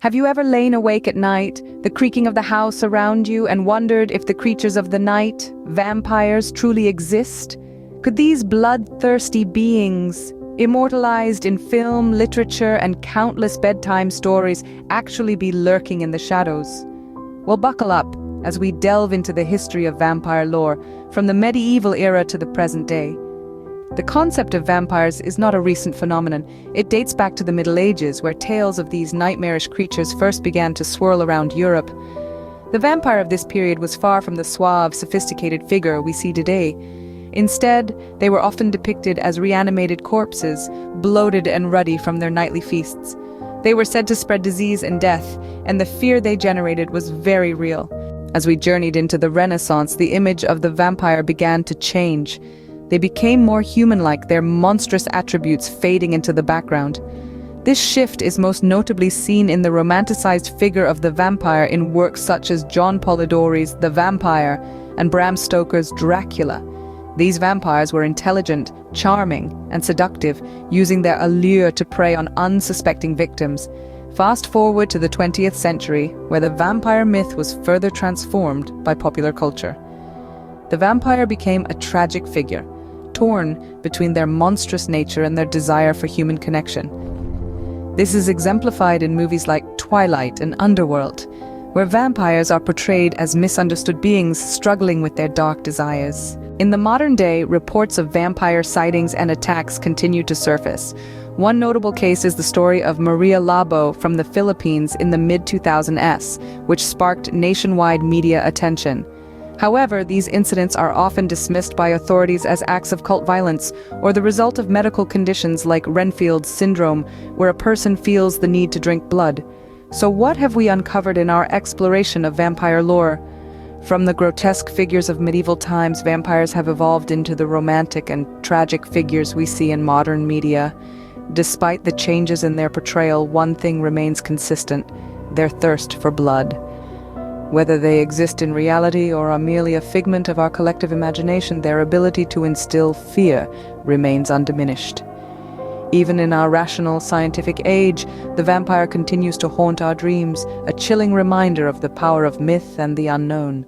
Have you ever lain awake at night, the creaking of the house around you, and wondered if the creatures of the night, vampires, truly exist? Could these bloodthirsty beings, immortalized in film, literature, and countless bedtime stories, actually be lurking in the shadows? Well, buckle up as we delve into the history of vampire lore, from the medieval era to the present day. The concept of vampires is not a recent phenomenon. It dates back to the Middle Ages, where tales of these nightmarish creatures first began to swirl around Europe. The vampire of this period was far from the suave, sophisticated figure we see today. Instead, they were often depicted as reanimated corpses, bloated and ruddy from their nightly feasts. They were said to spread disease and death, and the fear they generated was very real. As we journeyed into the Renaissance, the image of the vampire began to change. They became more human-like, their monstrous attributes fading into the background. This shift is most notably seen in the romanticized figure of the vampire in works such as John Polidori's The Vampire and Bram Stoker's Dracula. These vampires were intelligent, charming, and seductive, using their allure to prey on unsuspecting victims. Fast forward to the 20th century, where the vampire myth was further transformed by popular culture. The vampire became a tragic figure, torn between their monstrous nature and their desire for human connection. This is exemplified in movies like Twilight and Underworld, where vampires are portrayed as misunderstood beings struggling with their dark desires. In the modern day, reports of vampire sightings and attacks continue to surface. One notable case is the story of Maria Labo from the Philippines in the mid-2000s, which sparked nationwide media attention. However, these incidents are often dismissed by authorities as acts of cult violence or the result of medical conditions like Renfield's syndrome, where a person feels the need to drink blood. So what have we uncovered in our exploration of vampire lore? From the grotesque figures of medieval times, vampires have evolved into the romantic and tragic figures we see in modern media. Despite the changes in their portrayal, one thing remains consistent: their thirst for blood. Whether they exist in reality or are merely a figment of our collective imagination, their ability to instill fear remains undiminished. Even in our rational, scientific age, the vampire continues to haunt our dreams, a chilling reminder of the power of myth and the unknown.